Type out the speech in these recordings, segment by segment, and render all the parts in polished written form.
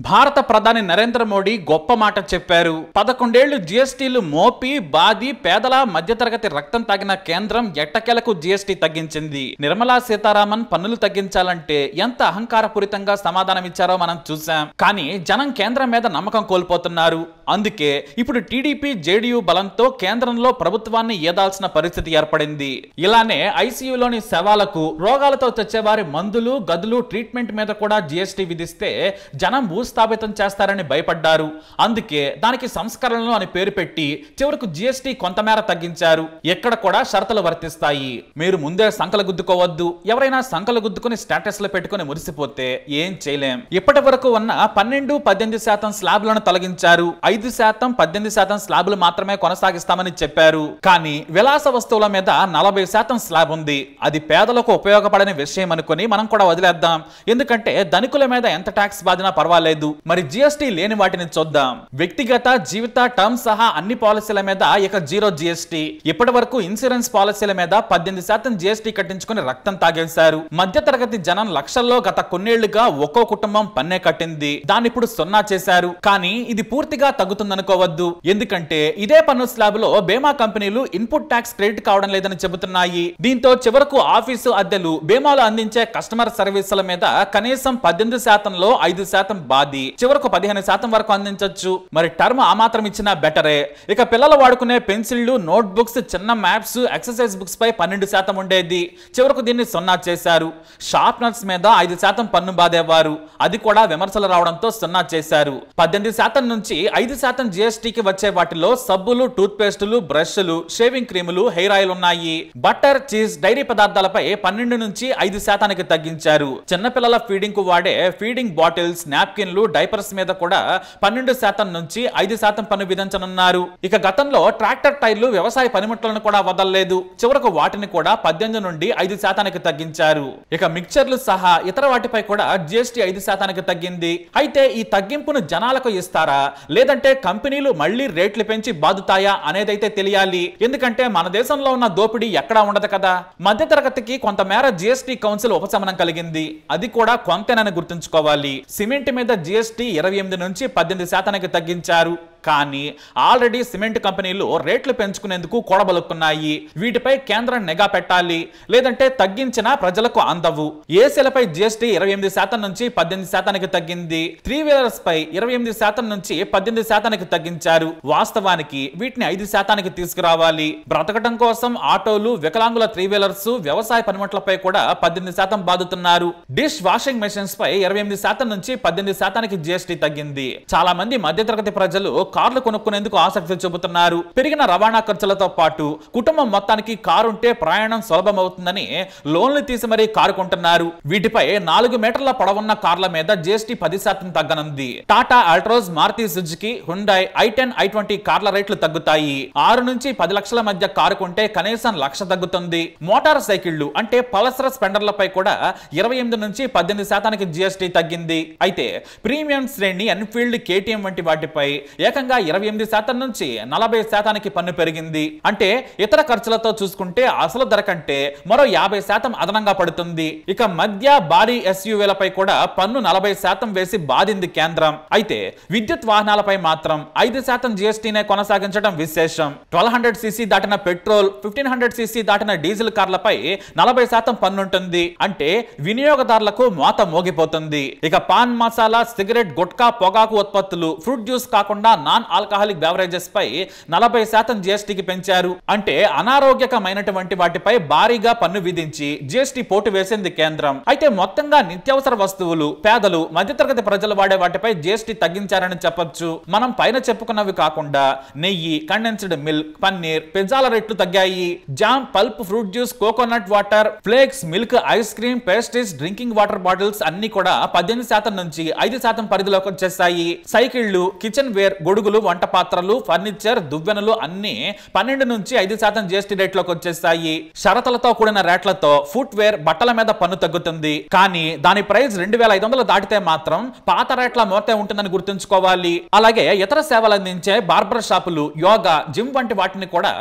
భారత ప్రధాని నరేంద్ర మోడీ గొప్ప మాట చెప్పారు. 11 ఏళ్లు జీఎస్టీలు మోపి బాది పేదల మధ్యతరగతి రక్తం తాగిన కేంద్రం ఎట్టకేలకు జీఎస్టీ తగ్గించింది. నిర్మలా సీతారామన్ పన్నులు తగ్గించాలంటే ఎంత అహంకారపూరితంగా సమాధానం ఇచ్చారో మనం చూసాం. కానీ జనం కేంద్రం మీద నమ్మకం కోల్పోతున్నారు. అందుకే ఇప్పుడు టీడీపీ జేడీయూ బలంతో కేంద్రంలో ప్రభుత్వాన్ని ఏదాల్సిన పరిస్థితి ఏర్పడింది. ఇలానే ఐసీయూలోని శవాలకు, రోగాలతో తెచ్చేవారి మందులు, గదులు, ట్రీట్మెంట్ మీద కూడా జీఎస్టీ విధిస్తే జనం భూస్థాపితం చేస్తారని భయపడ్డారు. అందుకే దానికి సంస్కరణలు అని పేరు పెట్టి చివరకు జీఎస్టీ కొంతమేర తగ్గించారు. ఎక్కడ కూడా షరతులు వర్తిస్తాయి. మీరు ముందే సంకలు గుద్దుకోవద్దు. ఎవరైనా సంకలు గుద్దుకుని స్టేటస్లు పెట్టుకుని మురిసిపోతే ఏం చేయలేం. ఇప్పటి వరకు ఉన్న 12-18% స్లాబ్లను తొలగించారు. 5%, 18% స్లాబులు మాత్రమే కొనసాగిస్తామని చెప్పారు. కానీ విలాస వస్తువుల మీద 40% స్లాబ్ ఉంది. అది పేదలకు ఉపయోగపడని విషయం అనుకుని మనం కూడా వదిలేద్దాం. ఎందుకంటే ధనికుల మీద ఎంత ట్యాక్స్ బాధినా పర్వాలేదు. మరి జీఎస్టీ లేని వాటిని చూద్దాం. వ్యక్తిగత, జీవిత, టర్మ్ సహా అన్ని పాలసీల మీద ఇక 0 జీఎస్టీ. ఇప్పటి వరకు ఇన్సూరెన్స్ పాలసీల మీద 18% జీఎస్టీ కట్టించుకుని రక్తం తాగేశారు. మధ్య తరగతి జనం లక్షల్లో గత కొన్నేళ్లుగా ఒక్కో కుటుంబం పన్నే కట్టింది. దాన్ని ఇప్పుడు 0 చేశారు. కానీ ఇది పూర్తిగా తగ్గుతుందనుకోవద్దు. ఎందుకంటే ఇదే పన్ను స్లాబ్ లో బీమా కంపెనీలు ఇన్పుట్ ట్యాక్స్ క్రెడిట్ కావడం లేదని చెబుతున్నాయి. దీంతో చివరకు ఆఫీసు అద్దెలు, బీమాలు అందించే కస్టమర్ సర్వీసుల మీద కనీసం 18%లో 5% బాది, చివరకు 15% వరకు అందించొచ్చు. మరి టర్మ్ ఆ మాత్రం ఇచ్చినా బెటరే. ఇక పిల్లలు వాడుకునే పెన్సిళ్లు, నోట్ బుక్స్, చిన్న మ్యాప్స్, ఎక్సర్సైజ్ బుక్స్ పై 12% ఉండేది. చివరకు దీన్ని 0 చేశారు. షార్ప్నర్స్ మీద 5% పన్ను బాధేవారు. అది కూడా విమర్శలు రావడంతో 0 చేశారు. 18% నుంచి 5% జీఎస్టీకి వచ్చే వాటిలో సబ్బులు, టూత్ పేస్టులు, బ్రష్లు, షేవింగ్ క్రీములు, హెయిర్ ఆయిల్ ఉన్నాయి. బటర్, చీజ్, డైరీ పదార్థాలపై 12 నుంచి 5%కి తగ్గించారు. చిన్నపిల్లల ఫీడింగ్ కు వాడే ఫీడింగ్ బాటిల్స్, నాప్కిన్లు, డైపర్స్ మీద కూడా 12% నుంచి 5% పన్ను విధించనున్నారు. ఇక గతంలో ట్రాక్టర్ టైర్లు, వ్యవసాయ పనిముట్లను కూడా వదలలేదు. చివరకు వాటిని కూడా 18 నుండి 5%కి తగ్గించారు. ఇక మిక్చర్లు సహా ఇతర వాటిపై కూడా జీఎస్టీ 5%కి తగ్గింది. అయితే ఈ తగ్గింపును జనాలకు ఇస్తారా, లేదంటే కంపెనీలు మళ్లీ రేట్లు పెంచి బాదుతాయా అనేదైతే తెలియాలి. ఎందుకంటే మన దేశంలో ఉన్న దోపిడీ ఎక్కడా ఉండదు కదా. మధ్యతరగతికి కొంతమేర జీఎస్టీ కౌన్సిల్ ఉపశమనం కలిగింది. అది కూడా కొంతేనని గుర్తుంచుకోవాలి. సిమెంట్ మీద జీఎస్టీ 28 నుంచి 18%కి తగ్గించారు. కానీ ఆల్రెడీ సిమెంట్ కంపెనీలు రేట్లు పెంచుకునేందుకు కూడబలుక్కున్నాయి. వీటిపై కేంద్రం నిఘా పెట్టాలి. లేదంటే తగ్గించినా ప్రజలకు అందవు. ఏసీలపై జీఎస్టీ 28% నుంచి 18%కి తగ్గింది. 3 వీలర్స్ పై 28% నుంచి 18%కి తగ్గించారు. వాస్తవానికి వీటిని 5%కి తీసుకురావాలి. బ్రతకడం కోసం ఆటోలు, వికలాంగుల 3 వీలర్స్, వ్యవసాయ పనిముట్లపై కూడా 18% బాదుతున్నారు. డిష్ వాషింగ్ మెషిన్స్ పై 28% నుంచి 18%కి జీఎస్టీ తగ్గింది. చాలా మంది మధ్యతరగతి ప్రజలు కార్లు కొనుక్కునేందుకు ఆసక్తి చూపుతున్నారు. పెరిగిన రవాణా ఖర్చులతో పాటు కుటుంబం మొత్తానికి కారు ఉంటే ప్రయాణం సులభమవుతుందని లోన్లు తీసి మరీ కారు కొంటున్నారు. వీటిపై 4 మీటర్ల పొడవున్న కార్ల మీద జీఎస్టీ 10% తగ్గనుంది. Tata Altroz, Maruti Suzuki, Hyundai, i10, i20 కార్ల రేట్లు తగ్గుతాయి. 6 నుంచి 10 లక్షల మధ్య కారు కొంటే కనీసం 1,00,000 తగ్గుతుంది. మోటార్ సైకిళ్లు అంటే పల్సర్, స్పెండర్లపై కూడా 28 నుంచి 18%కి జీఎస్టీ తగ్గింది. అయితే ప్రీమియం శ్రేణి ఎన్ఫీల్డ్, కేటీఎం వంటి వాటిపై ఏకంగా 28% నుంచి 40%కి పన్ను పెరిగింది. అంటే ఇతర ఖర్చులతో చూసుకుంటే అసలు ధర కంటే మరో 50% అదనంగా పడుతుంది. ఇక మధ్య భారీ ఎస్యూవీలపై కూడా పన్ను 40% వేసి బాధింది కేంద్రం. అయితే విద్యుత్ వాహనాలపై మాత్రం 5% జీఎస్టీనే కొనసాగించడం విశేషం. 1200cc దాటిన పెట్రోల్, 1500cc దాటిన డీజిల్ కార్లపై 40% పన్నుంటుంది. అంటే వినియోగదారులకు మోత మోగిపోతుంది. ఇక పాన్ మసాలా, సిగరెట్, గుట్కా, పొగాకు ఉత్పత్తులు, ఫ్రూట్ జ్యూస్ కాకుండా నాన్ ఆల్కహాలిక్ బెవరేజెస్ పై 40% జీఎస్టీకి పెంచారు. అంటే అనారోగ్యకమైనటువంటి వాటిపై భారీగా పన్ను విధించి జీఎస్టీ పోటు వేసింది కేంద్రం. అయితే మొత్తంగా నిత్యావసర వస్తువులు, పేదలు, మధ్యతరగతి ప్రజలు వాడే వాటిపై జీఎస్టీ తగ్గించారని చెప్పొచ్చు. మనం పైన చెప్పుకున్నవి కాకుండా నెయ్యి, కండెన్స్డ్ మిల్క్, పన్నీర్, పిజ్జాల రేట్లు తగ్గాయి. Jam, pulp, fruit juice, coconut water, flakes, milk, ice cream, pastries, drinking water bottles అన్ని కూడా 18% నుంచి 5% పరిధిలోకి వచ్చేసాయి. సైకిళ్లు, కిచెన్ వేర్, గొడుగులు, వంట పాత్రలు, ఫర్నిచర్, దువ్వెనలు అన్ని 12 నుంచి 5% జీఎస్టీ రేట్లోకి వచ్చేసాయి. షరతులతో కూడిన రేట్లతో ఫుట్వేర్, బట్టల మీద పన్ను తగ్గుతుంది. కానీ దాని ప్రైస్ 2500 దాటితే మాత్రం పాత రేట్ల మోతే ఉంటుందని గుర్తుంచుకోవాలి. అలాగే ఇతర సేవలు అందించే బార్బర్ షాపులు, యోగా, జిమ్ వంటి వాటిని కూడా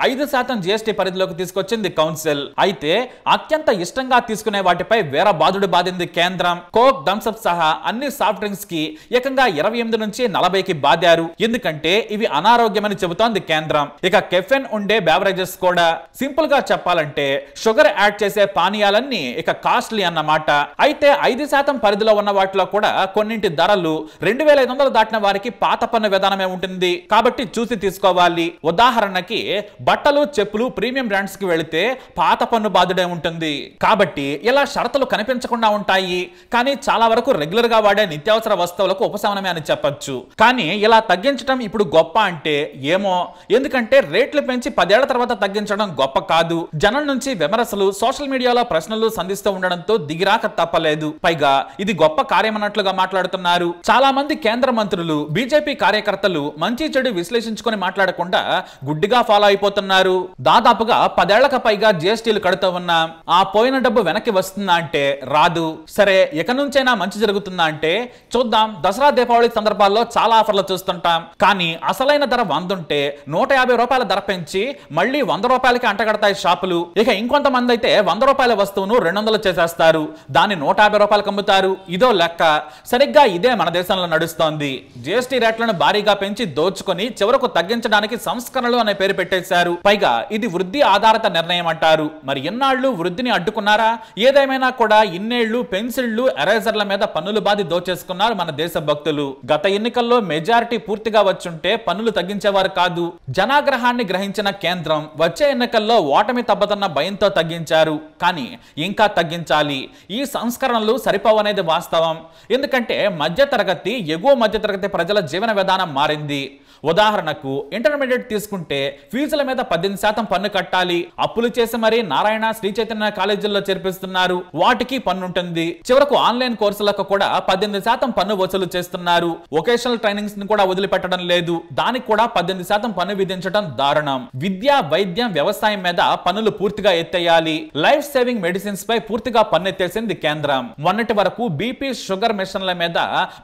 5% జీఎస్టీ పరిధిలోకి తీసుకొచ్చింది కౌన్సిల్. అయితే అత్యంత ఇష్టంగా తీసుకునే వాటిపై వేరే బాధుడు బాధింది కేంద్రం. కోక్, థమ్స్అప్ సహా అన్ని సాఫ్ట్ డ్రింక్స్ కి ఏకంగా 28 నుంచి 40కి బాదారు. ఎందుకంటే ఇవి అనారోగ్యమని చెబుతోంది కేంద్రం. ఇక కెఫెన్ ఉండే బెవరేజెస్ కూడా. సింపుల్ గా చెప్పాలంటే షుగర్ యాడ్ చేసే పానీయాలన్నీ ఇక కాస్ట్లీ అన్నమాట. అయితే 5% పరిధిలో ఉన్న వాటిలో కూడా కొన్నింటి ధరలు 2500 దాటిన వారికి పాత పన్ను విధానమే ఉంటుంది. కాబట్టి చూసి తీసుకోవాలి. ఉదాహరణకి బట్టలు, చెప్పులు ప్రీమియం బ్రాండ్స్ కి వెళితే పాత పన్ను బాధుడే ఉంటుంది. కాబట్టి ఇలా షరతులు కనిపించకుండా ఉంటాయి. కానీ చాలా వరకు రెగ్యులర్ గా వాడే నిత్యావసర వస్తువులకు ఉపశమనమే అని చెప్పొచ్చు. కానీ ఇలా తగ్గించడం ఇప్పుడు గొప్ప అంటే ఏమో. ఎందుకంటే రేట్లు పెంచి 10 ఏళ్ల తర్వాత తగ్గించడం గొప్ప కాదు. జనం నుంచి విమర్శలు, సోషల్ మీడియాలో ప్రశ్నలు సంధిస్తూ ఉండడంతో దిగిరాక తప్పలేదు. పైగా ఇది గొప్ప కార్యమన్నట్లుగా మాట్లాడుతున్నారు. చాలా మంది కేంద్ర మంత్రులు, బీజేపీ కార్యకర్తలు మంచి చెడు విశ్లేషించుకొని మాట్లాడకుండా గుడ్డిగా ఫాలో అయిపోతున్నారు. దాదాపుగా 10 ఏళ్లకు పైగా జీఎస్టీలు కడుతూ ఉన్నాం. ఆ పోయిన డబ్బు వెనక్కి వస్తుందా అంటే రాదు. సరే, ఇక నుంచైనా మంచి జరుగుతుందా అంటే చూద్దాం. దసరా, దీపావళి సందర్భాల్లో చాలా ఆఫర్లు చూస్తుంటాం. కానీ అసలైన ధర 100 ఉంటే 150 రూపాయల ధర పెంచి మళ్ళీ 100 రూపాయలకి అంటగడతాయి షాపులు. ఇక ఇంకొంతమంది అయితే 100 రూపాయల వస్తువును 200 చేసేస్తారు. దాన్ని 150 రూపాయలకు అమ్ముతారు. ఇదో లెక్క. సరిగ్గా ఇదే మన దేశంలో నడుస్తోంది. జీఎస్టీ రేట్లను భారీగా పెంచి దోచుకొని చివరకు తగ్గించడానికి సంస్కరణలు అనే పేరు పెట్టేశారు. పైగా ఇది వృద్ధి ఆధారిత నిర్ణయం అంటారు. మరి ఎన్నాళ్లు వృద్ధిని అడ్డుకున్నారా? ఏదేమైనా కూడా ఇన్నేళ్లు పెన్సిళ్లు, ఎరేజర్ల మీద పన్నులు బాధి దోచేసుకున్నారు మన దేశ భక్తులు. గత ఎన్నికల్లో మెజారిటీ పూర్తిగా వచ్చుంటే పన్నులు తగ్గించేవారు కాదు. జనాగ్రహాన్ని గ్రహించిన కేంద్రం వచ్చే ఎన్నికల్లో ఓటమి తప్పదన్న భయంతో తగ్గించారు. కానీ ఇంకా తగ్గించాలి. ఈ సంస్కరణలు సరిపోవనేది వాస్తవం. ఎందుకంటే మధ్యతరగతి, ఎగువ మధ్యతరగతి ప్రజల జీవన విధానం మారింది. ఉదాహరణకు ఇంటర్మీడియట్ తీసుకుంటే ఫీజుల మీద 18% పన్ను కట్టాలి. అప్పులు చేసి మరీ నారాయణ, శ్రీ చైతన్య కాలేజీల్లో చేర్పిస్తున్నారు. వాటికి పన్ను ఉంటుంది. చివరకు ఆన్లైన్ కోర్సులకు కూడా 18% పన్ను వసూలు చేస్తున్నారు. వొకేషనల్ ట్రైనింగ్స్ ని కూడా వదిలిపెట్టడం లేదు. దానికి కూడా 18% పన్ను విధించడం దారుణం. విద్య, వైద్యం, వ్యవసాయం మీద పన్నులు పూర్తిగా ఎత్తేయాలి. లైఫ్ సేవింగ్ మెడిసిన్స్ పై పూర్తిగా పన్ను ఎత్తేసింది కేంద్రం. మొన్నటి వరకు బీపీ, షుగర్ మెషిన్ల మీద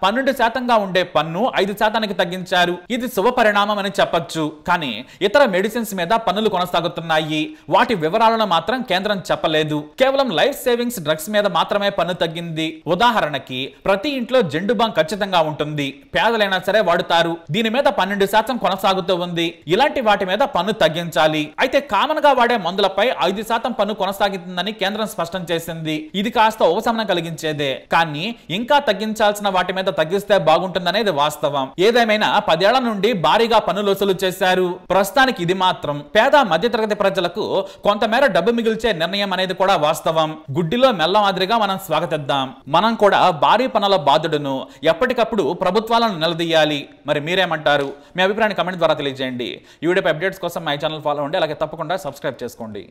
12% ఉండే పన్ను 5%కి తగ్గించారు. ఇది శుభ పరిణామం అని చెప్పొచ్చు. కానీ ఇతర మెడిసిన్స్ మీద పన్నులు కొనసాగుతున్నాయి. వాటి వివరాలను మాత్రం కేంద్రం చెప్పలేదు. కేవలం లైఫ్ సేవింగ్స్ డ్రగ్స్ మీద మాత్రమే పన్ను తగ్గింది. ఉదాహరణకి ప్రతి ఇంట్లో జెండు బాం ఖచ్చితంగా ఉంటుంది. పేదలైనా సరే వాడుతారు. దీని మీద 12% కొనసాగుతూ ఉంది. ఇలాంటి వాటి మీద పన్ను తగ్గించాలి. అయితే కామన్ గా వాడే మందులపై 5% పన్ను కొనసాగుతుందని కేంద్రం స్పష్టం చేసింది. ఇది కాస్త ఉపశమనం కలిగించేదే. కానీ ఇంకా తగ్గించాల్సిన వాటి మీద తగ్గిస్తే బాగుంటుందనేది వాస్తవం. ఏదేమైనా 10 ఏళ్ల నుండి భారీగా పన్నులు వసూలు చేశారు. ప్రస్తుతానికి ఇది మాత్రం పేద, మధ్యతరగతి ప్రజలకు కొంతమేర డబ్బు మిగిల్చే నిర్ణయం అనేది కూడా వాస్తవం. గుడ్డిలో మెల్ల మాదిరిగా మనం స్వాగతిద్దాం. మనం కూడా భారీ పన్నుల బాధుడును ఎప్పటికప్పుడు ప్రభుత్వాలను నిలదీయాలి. మరి మీరేమంటారు? మీ అభిప్రాయాన్ని కమెంట్ ద్వారా తెలియజేయండి. ఈ వీడియోపై అప్డేట్స్ కోసం మై ఛానల్ ఫాలో అవ్వండి. అలాగే తప్పకుండా సబ్స్క్రైబ్ చేసుకోండి.